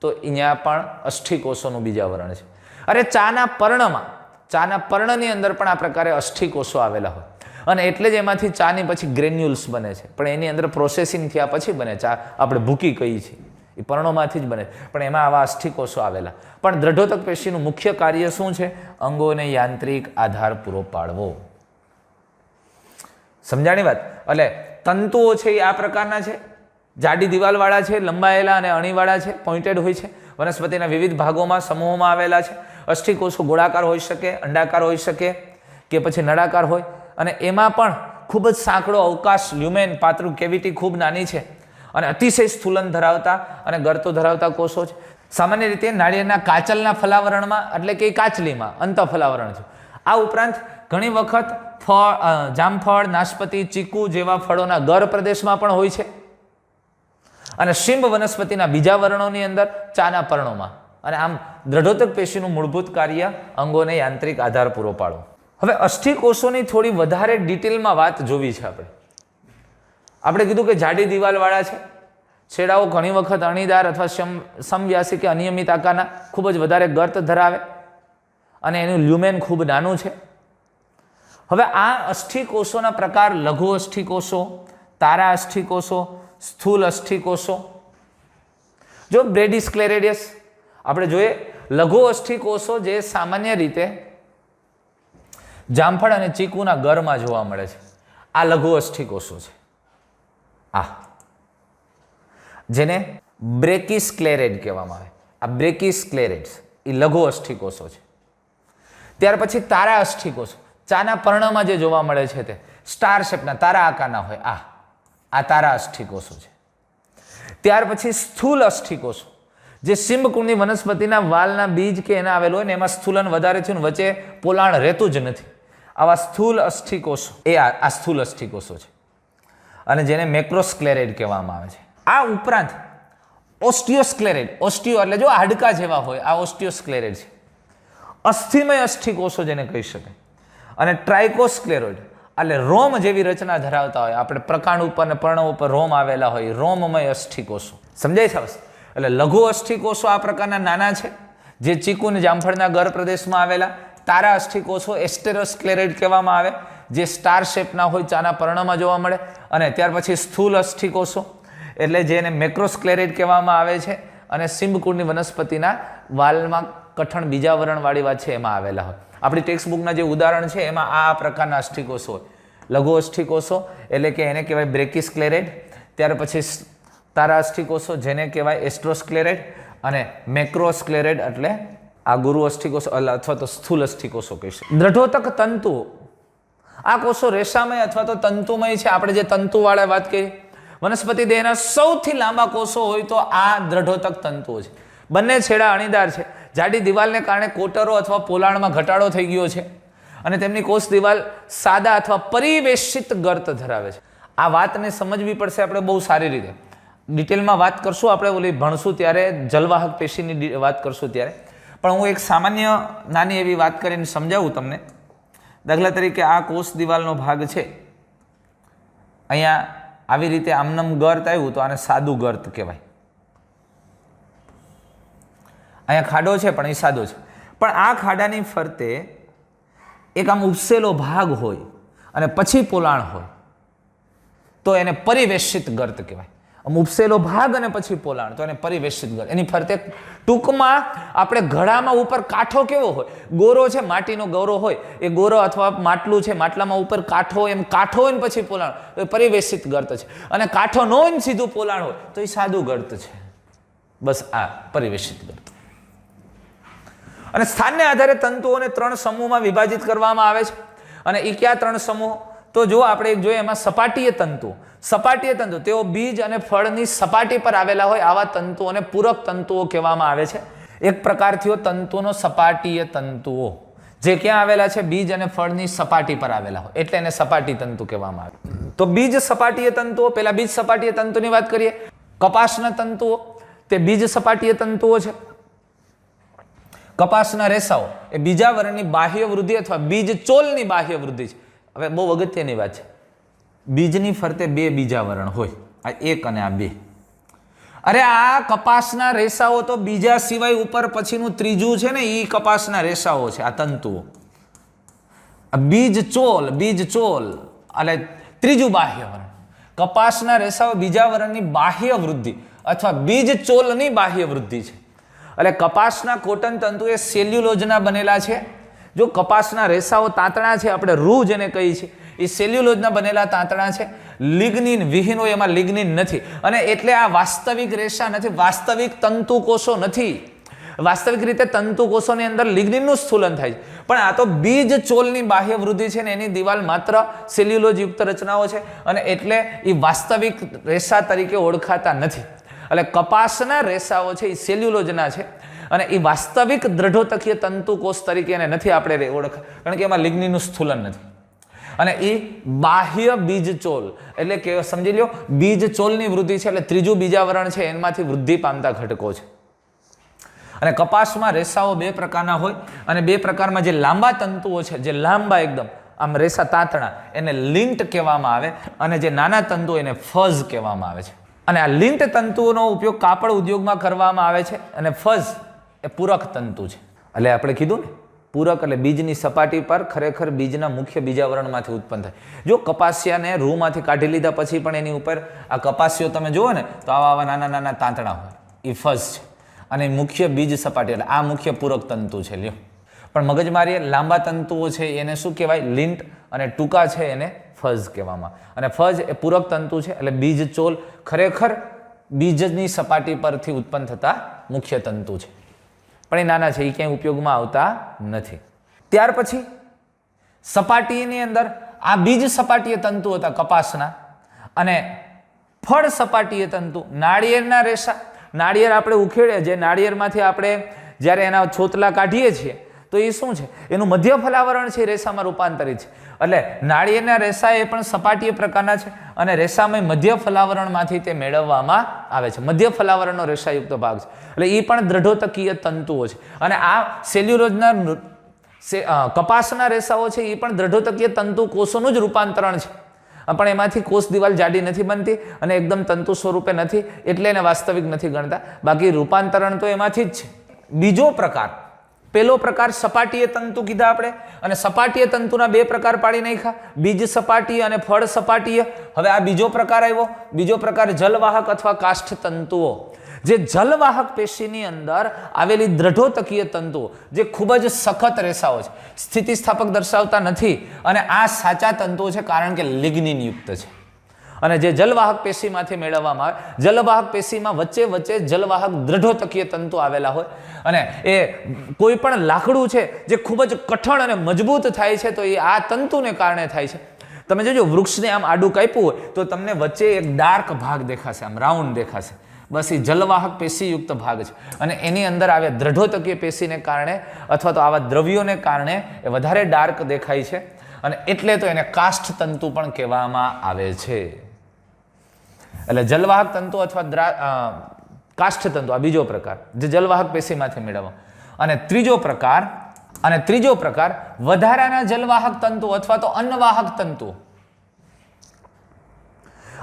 તો અહીંયા પણ અસ્થિકોષોનું બીજાવરણ છે. અરે ચાના પર્ણની અંદર પણ આ પ્રકારે અસ્થિકોષો આવેલા હોય, અને એટલે જ એમાંથી ચાની પછી ગ્રેન્યુલ્સ બને છે. પણ એની અંદર પ્રોસેસિંગ થયા પછી બને. ચા આપણે ભૂકી કહીએ છીએ, એ પર્ણોમાંથી જ બને, પણ એમાં આવા અસ્થિકોષો આવેલા. પણ દ્રઢોતક પેશીનું મુખ્ય કાર્ય શું છે? અંગોને યાંત્રિક આધાર પૂરો પાડવો. સમજાણી વાત? એટલે તંતુઓ છે એ આ પ્રકારના છે, જાડી દિવાલવાળા છે, લંબાયેલા અને અણીવાળા છે, પોઇન્ટેડ હોય છે, વનસ્પતિના વિવિધ ભાગોમાં, સમૂહોમાં આવેલા છે. અસ્થિકોષો ગોળાકાર હોઈ શકે, અંડાકાર હોઈ શકે કે પછી નળાકાર હોય, અને એમાં પણ ખૂબ જ સાંકડો અવકાશ, લ્યુમેન, પાતળું કેવિટી ખૂબ નાની છે અને અતિશય સ્થૂલન ધરાવતા અને ગળતો ધરાવતા કોષો છે. સામાન્ય રીતે નાળિયેરના કાચલના ફલાવરણમાં એટલે કે કાચલીમાં અંતઃફલાવરણ છે. આ ઉપરાંત ઘણી વખત ફળ, જામફળ, નાશપતિ, ચીકુ જેવા ફળોના ગર પ્રદેશમાં પણ હોય છે અને શિંબ વનસ્પતિના બીજા વર્ણોની અંદર, ચાના પર્ણોમાં. અને આમ દ્રઢોતક પેશીનું મૂળભૂત કાર્ય અંગોને યાંત્રિક આધાર પૂરો પાડવો. હવે અસ્થિકોષોની થોડી વધારે ડિટેલમાં વાત જોવી છે. આપણે કીધું કે જાડી દિવાલવાળા છે, છેડાઓ ઘણી વખત અણીદાર અથવા સમવ્યાસી કે અનિયમિત આકારના, ખૂબ જ વધારે ગર્ત ધરાવે અને એનું લ્યુમેન ખૂબ નાનું છે. હવે આ અસ્થિકોષોના પ્રકાર લઘુ અસ્થિકોષો, તારા અસ્થિકોષો, સ્થૂલ અસ્થિકોષો. જો બ્રેડિસ્ક્લેરેડિયસ આપણે જોઈએ, લઘુ અસ્થિકોષો જે સામાન્ય રીતે જામફળ અને ચીકુના ગરમાં જોવા મળે છે, આ લઘુ અસ્થિકોષો છે. આ જેને બ્રેકિસ્ક્લેરેડ કહેવામાં આવે, આ બ્રેકિસ્ક્લેરેડ્સ એ લઘુ અસ્થિકોષો છે. ત્યાર પછી તારા અસ્થિકોષો, ચાના પર્ણમાં જે જોવા મળે છે તે સ્ટાર શેપના તારા આકારના હોય, આ તારા અસ્થિકોષો છે. ત્યાર પછી સ્થૂલ અસ્થિકોષો, જે શિંબકુળની વનસ્પતિના વાલના બીજ કે એના આવેલું હોય ને એમાં સ્થૂલન વધારે થયું, વચ્ચે પોલાણ રહેતું જ નથી, આવા સ્થૂલ અસ્થિકોષો, એ આ સ્થૂલ અસ્થિકોષો છે અને જેને મેક્રોસ્ક્લેરેડ કહેવામાં આવે છે. આ ઉપરાંત ઓસ્ટિયોસ્ક્લેરેડ, ઓસ્ટિયો એટલે જો હાડકા જેવા હોય, આ ઓસ્ટિયોસ્ક્લેરેડ છે. અસ્થિમય અસ્થિકોષો જેને કહી શકાય. અને ટ્રાઇકોસ્ક્લેરોઇડ એટલે રોમ જેવી રચના ધરાવતા હોય, આપણે પ્રકાંડ ઉપર ને પર્ણ ઉપર રોમ આવેલા હોય, રોમમય અસ્થિકોષો. સમજાય છે? એટલે લઘુ અસ્થિકોષો આ પ્રકારના નાના છે, જે ચીકુ અને જામફળના ગર પ્રદેશમાં આવેલા. તારા અસ્થિકોષો એસ્ટેરોસ્ક્લેરેડ કહેવામાં આવે, જે સ્ટાર શેપના હોય, ચાના પર્ણમાં જોવા મળે. અને ત્યાર પછી સ્થૂલ અસ્થિકોષો એટલે જેને મેક્રોસ્ક્લેરેડ કહેવામાં આવે છે અને શિંબકુળની વનસ્પતિના વાલમાં કઠણ બીજા વરણવાળી વાત છે એમાં આવેલા હોય. આપણી ટેક્સ્ટ બુકના જે ઉદાહરણ છે એમાં આ પ્રકારના અસ્થિકોષો હોય. લઘુ અસ્થિકોષો એટલે કે એને કહેવાય બ્રેકિસ્ક્લેરેડ, ત્યાર પછી તારા અસ્થિકોષો જેને કહેવાય એસ્ટ્રોસ્ક્લેરેડ, અને મેક્રોસ્ક્લેરેડ એટલે આ ગુરુ અસ્થિકોષો અથવા તો સ્થૂલ અસ્થિકોષો કહીશું. દ્રઢોતક તંતુઓ, આ કોષો રેસામય અથવા તો તંતુમય છે. આપણે જે તંતુવાળા વાત કરી, વનસ્પતિ દેહના સૌથી લાંબા કોષો હોય તો આ દ્રઢોતક તંતુઓ છે. બંને છેડા અણીદાર છે. જાડી દિવાલને કારણે કોટરો અથવા પોલાણમાં ઘટાડો થઈ ગયો છે અને તેમની કોષ દિવાલ સાદા અથવા પરિવેશિત ગર્ત ધરાવે છે. આ વાતને સમજવી પડશે આપણે બહુ સારી રીતે. ડિટેલમાં વાત કરશું આપણે, ઓલી ભણશું ત્યારે, જલવાહક પેશીની વાત કરશું ત્યારે. પણ હું એક સામાન્ય નાની એવી વાત કરીને સમજાવું તમને. દાખલા તરીકે આ કોષ દિવાલનો ભાગ છે, અહીંયા આવી રીતે આમનમ ગર્ત આવ્યું તો આને સાદું ગર્ત કહેવાય. અહીંયા ખાડો છે પણ એ સાદો છે. પણ આ ખાડાની ફરતે એક આમ ઉપસેલો ભાગ હોય અને પછી પોલાણ હોય તો એને પરિવેશિત ગર્ત કહેવાય. આમ ઉપસેલો ભાગ અને પછી પોલાણ તો એને પરિવેશિત ગર્ત. એની ફરતે ટૂંકમાં આપણે ઘડામાં ઉપર કાંઠો કેવો હોય, ગોરો છે, માટીનો ગોરો હોય, એ ગોરો અથવા માટલું છે, માટલામાં ઉપર કાંઠો હોય, એમ કાંઠો હોય ને પછી પોલાણ તો એ પરિવેશિત ગર્ત છે. અને કાંઠો ન હોય ને સીધું પોલાણ હોય તો એ સાદું ગર્ત છે. બસ આ પરિવેશિત ગર્ત. અને સ્થાનને આધારે તંતુઓને 3 સમૂહમાં વિભાજિત કરવામાં આવે છે. અને એ કયા 3 સમૂહ? તો જો આપણે એક જોઈએ એમાં સપાટીય તંતુ. સપાટીય તંતુ તેઓ બીજ અને ફળની સપાટી પર આવેલા હોય, આવા તંતુઓને પૂરક તંતુઓ કહેવામાં આવે છે. એક પ્રકાર થયો તંતુનો સપાટીય તંતુઓ, જે ક્યાં આવેલા છે? બીજ અને ફળની સપાટી પર આવેલા હોય એટલે એને સપાટી તંતુ કહેવામાં આવે. તો બીજ સપાટીય તંતુઓ, પહેલા બીજ સપાટીય તંતુની વાત કરીએ. કપાસના તંતુઓ તે બીજ સપાટીય તંતુઓ છે. કપાસના રેસાઓ એ બીજા વર્ણની બાહ્ય વૃદ્ધિ અથવા બીજ ચોલની બાહ્ય વૃદ્ધિ છે. હવે બહુ અગત્યની વાત છે, બીજની ફરતે 2 બીજા વરણ હોય, આ 1 અને આ 2. અરે આ કપાસના રેસાઓ તો બીજા સિવાય ઉપર પછીનું ત્રીજું છે ને એ કપાસના રેસાઓ છે, આ તંતુઓ. બીજ ચોલ એટલે ત્રીજું બાહ્ય વરણ. કપાસના રેસાઓ બીજા વર્ણની બાહ્ય વૃદ્ધિ અથવા બીજ ચોલની બાહ્ય વૃદ્ધિ છે. એટલે કપાસના કોટન તંતુ એ સેલ્યુલોઝના બનેલા છે. જો કપાસના રેસાઓ તાંતણા છે, આપણે રૂ જેને કહીએ છીએ, એ સેલ્યુલોઝના બનેલા તાંતણા છે. લિગ્નિન વિહીન હોય, એમાં લિગ્નિન નથી અને એટલે આ વાસ્તવિક રેસા નથી, વાસ્તવિક તંતુ કોષો નથી. વાસ્તવિક રીતે તંતુકોષોની અંદર લિગ્નિનનું સ્થૂલન થાય છે, પણ આ તો બીજ ચોલની બાહ્ય વૃદ્ધિ છે ને એની દિવાલ માત્ર સેલ્યુલોજ યુક્ત રચનાઓ છે અને એટલે એ વાસ્તવિક રેસા તરીકે ઓળખાતા નથી. એટલે કપાસના રેસાઓ છે એ સેલ્યુલોજના છે અને એ વાસ્તવિક દ્રઢોતકીય તંતુકોષ તરીકે એને નથી આપણે ઓળખ, કારણ કે એમાં લિગ્નિનનું સ્થૂલન નથી. અને એ બાહ્ય બીજચોલ એટલે કે સમજી લો બીજચોલની વૃદ્ધિ છે, એટલે ત્રીજું બીજાવરણ છે એમાંથી વૃદ્ધિ પામતા ઘટકો છે. અને કપાસમાં રેસાઓ બે પ્રકારના હોય અને બે પ્રકારમાં જે લાંબા તંતુઓ છે, જે લાંબા એકદમ આમ રેસા તાંતણા, એને લિન્ટ કહેવામાં આવે અને જે નાના તંતુઓ એને ફઝ કહેવામાં આવે છે. અને આ લિન્ટ તંતુઓનો ઉપયોગ કાપડ ઉદ્યોગમાં કરવામાં આવે છે અને ફઝ એ પૂરક તંતુ છે. એટલે આપણે કીધું ને પૂરક એટલે બીજની સપાટી પર ખરેખર બીજના મુખ્ય બીજાવરણમાંથી ઉત્પન્ન થાય. જો કપાસિયાને રૂમાંથી કાઢી લીધા પછી પણ એની ઉપર આ કપાસિયો તમે જુઓ ને તો આવા નાના નાના તાંતણા હોય, એ ફઝ છે અને મુખ્ય બીજ સપાટી એટલે આ મુખ્ય પૂરક તંતુ છે. લ્યો પણ મગજમારીએ લાંબા તંતુઓ છે એને શું કહેવાય? લિન્ટ, અને ટૂંકા છે એને ફઝ કહેવામાં. અને ફઝ એ પૂરક તંતુ છે એટલે બીજ ચોલ ખરેખર બીજની સપાટી પરથી ઉત્પન્ન થતા મુખ્ય તંતુ છે, પણ એ નાના છે, એ ક્યાંય ઉપયોગમાં આવતા નથી. ત્યાર પછી સપાટીની અંદર આ બીજ સપાટીય તંતુ હતા કપાસના, અને ફળ સપાટીય તંતુ નાળિયેરના રેસા. નાળિયેર આપણે ઉખેડે, જે નાળિયેરમાંથી આપણે જ્યારે એના છોતલા કાઢીએ છીએ તો એ શું છે? એનું મધ્ય ફલાવરણ છે, રેસામાં રૂપાંતરિત છે. એટલે નાળિયેરના રેસા એ પણ સપાટીય પ્રકારના છે અને રેસામાં મધ્ય ફલાવરણમાંથી તે મેળવવામાં આવે છે. મધ્ય ફલાવરણનો રેસાયુક્ત ભાગ છે, એટલે એ પણ દ્રઢોતકીય તંતુઓ છે. અને આ સેલ્યુલોજના કપાસના રેસાઓ છે એ પણ દ્રઢોતકીય તંતુ કોષોનું જ રૂપાંતરણ છે, પણ એમાંથી કોષ દિવાલ જાડી નથી બનતી અને એકદમ તંતુ સ્વરૂપે નથી, એટલે એને વાસ્તવિક નથી ગણતા. બાકી રૂપાંતરણ તો એમાંથી જ છે. બીજો પ્રકાર, પેલો પ્રકાર સપાટીય તંતુ કીધા આપણે, અને સપાટીય તંતુના બે પ્રકાર પાડી નાખ્યા, બીજ સપાટીય અને ફળ સપાટીય. હવે આ બીજો પ્રકાર આવ્યો. બીજો પ્રકાર જલવાહક અથવા કાષ્ઠ તંતુઓ. જે જલવાહક પેશીની અંદર આવેલી દ્રઢોતકીય તંતુઓ, જે ખૂબ જ સખત રેસાઓ છે, સ્થિતિસ્થાપક દર્શાવતા નથી, અને આ સાચા તંતુઓ છે કારણ કે લિગ્નિન યુક્ત છે. અને જે જલવાહક પેશીમાંથી મેળવવામાં આવે, જલવાહક પેશીમાં વચ્ચે વચ્ચે જલવાહક દ્રઢોતકીય તંતુ આવેલા હોય, અને એ કોઈ પણ લાકડું છે જે ખૂબ જ કઠણ અને મજબૂત થાય છે તો એ આ તંતુને કારણે થાય છે. તમે જોજો વૃક્ષને આમ આડું કાપ્યું હોય તો તમને વચ્ચે એક ડાર્ક ભાગ દેખાશે, આમ રાઉન્ડ દેખાશે. બસ એ જલવાહક પેશીયુક્ત ભાગ છે, અને એની અંદર આવે દ્રઢોતકીય પેશીને કારણે અથવા તો આવા દ્રવ્યોને કારણે એ વધારે ડાર્ક દેખાય છે, અને એટલે તો એને કાષ્ઠ તંતુ પણ કહેવામાં આવે છે. એટલે જલવાહક તંતુ અથવા કાષ્ઠ તંતુ આ બીજો પ્રકાર, જે જલવાહક પેશીમાંથી મેળવવા. અને ત્રીજો પ્રકાર વધારાના જલવાહક તંતુ અથવા તો અન્નવાહક તંતુ.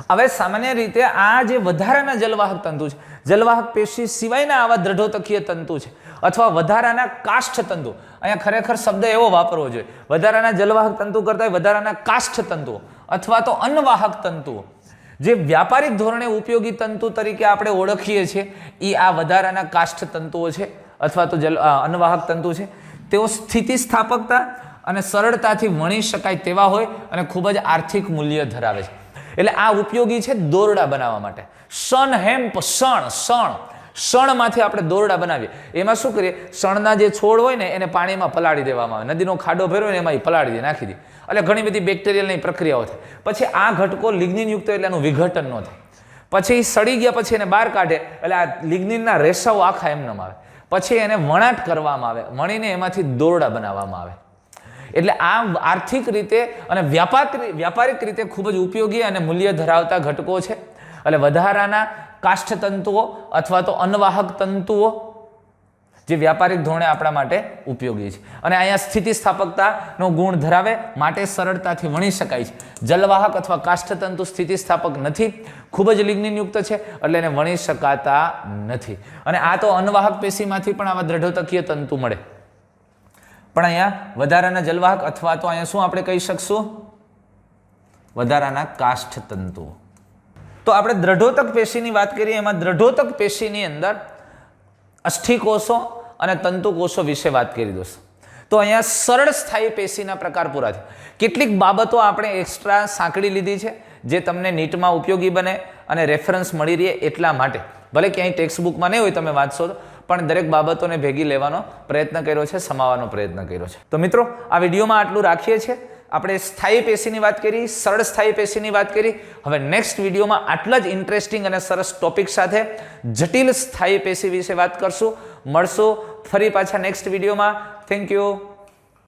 હવે સામાન્ય રીતે આ જે વધારાના જલવાહક તંતુ છે, જલવાહક પેશી સિવાયના આવા દ્રઢોતકીય તંતુ છે, અથવા વધારાના કાષ્ઠ તંતુ. અહીંયા ખરેખર શબ્દ એવો વાપરવો જોઈએ, વધારાના જલવાહક તંતુ કરતા વધારાના કાષ્ઠ તંતુઓ અથવા તો અન્નવાહક તંતુઓ, જે વ્યાપારિક ધોરણે ઉપયોગી તંતુ તરીકે આપણે ઓળખીએ છીએ, એ આ વધારાના કાષ્ઠ તંતુઓ છે અથવા તો અન્નવાહક તંતુ છે. તેઓ સ્થિતિસ્થાપકતા અને સરળતાથી વણી શકાય તેવા હોય અને ખૂબ જ આર્થિક મૂલ્ય ધરાવે છે. એટલે આ ઉપયોગી છે દોરડા બનાવવા માટે. શણમાંથી આપણે દોરડા બનાવીએ. એમાં શું કરીએ? શણના જે છોડ હોય ને એને પાણીમાં પલાળી દેવામાં આવે, નદીનો ખાડો ભર્યો ને એમાં પલાળી દે, નાખી દે, એટલે ઘણી બધી બેક્ટેરિયલની પ્રક્રિયાઓ થાય. પછી આ ઘટકો લિગ્નિન યુક્ત એટલે એનું વિઘટન ન થાય. પછી સડી ગયા પછી એને બહાર કાઢે એટલે આ લિગ્નિનના રેસાઓ આખા એમનેમ આવે. પછી એને વણાટ કરવામાં આવે, વણીને એમાંથી દોરડા બનાવવામાં આવે. એટલે આ આર્થિક રીતે અને વ્યાપારિક રીતે ખૂબ જ ઉપયોગી અને મૂલ્ય ધરાવતા ઘટકો છે. એટલે વધારાના કાષ્ઠ તંતુઓ અથવા તો અન્નવાહક તંતુઓ જે વ્યાપારિક ધોરણે આપણા માટે ઉપયોગી છે, અને અહીંયા સ્થિતિસ્થાપકતાનો ગુણ ધરાવે માટે સરળતાથી વણી શકાય છે. જલવાહક અથવા કાષ્ઠ તંતુ સ્થિતિસ્થાપક નથી, ખૂબ જ લિગ્નિનયુક્ત છે, એટલે એને વણી શકાતા નથી. અને આ તો અન્નવાહક પેશીમાંથી પણ આવા દ્રઢોતકીય તંતુ મળે, પણ અહીંયા વધારાના જલવાહક અથવા તો અહીંયા શું આપણે કહી શકશું? વધારાના કાષ્ઠ તંતુઓ. તો આપણે દ્રઢોતક પેશીની વાત કરીએ, એમાં દ્રઢોતક પેશીની અંદર અસ્થિકોષો અને તંતુકોષો વિશે વાત કરી દોસ્તો. તો અહીંયા સરળ સ્થાયી પેશીના પ્રકાર પૂરા છે. કેટલીક બાબતો આપણે એક્સ્ટ્રા સાંકળી લીધી છે જે તમને નીટમાં ઉપયોગી બને અને રેફરન્સ મળી રહે એટલા માટે. ભલે ક્યાંય ટેક્સ્ટ બુકમાં નહીં હોય તમે વાંચશો તો, પણ દરેક બાબતોને ભેગી લેવાનો પ્રયત્ન કર્યો છે, સમાવવાનો પ્રયત્ન કર્યો છે. તો મિત્રો આ વિડીયોમાં આટલું રાખીએ છીએ. આપણે સ્થાયી પેશીની વાત કરી, સરળ સ્થાયી પેશીની વાત કરી. હવે નેક્સ્ટ વિડીયોમાં આટલા જ ઇન્ટરેસ્ટિંગ અને સરસ ટોપિક સાથે જટિલ સ્થાયી પેશી વિશે વાત કરશું. મળશું ફરી પાછા નેક્સ્ટ વિડીયોમાં. Thank you.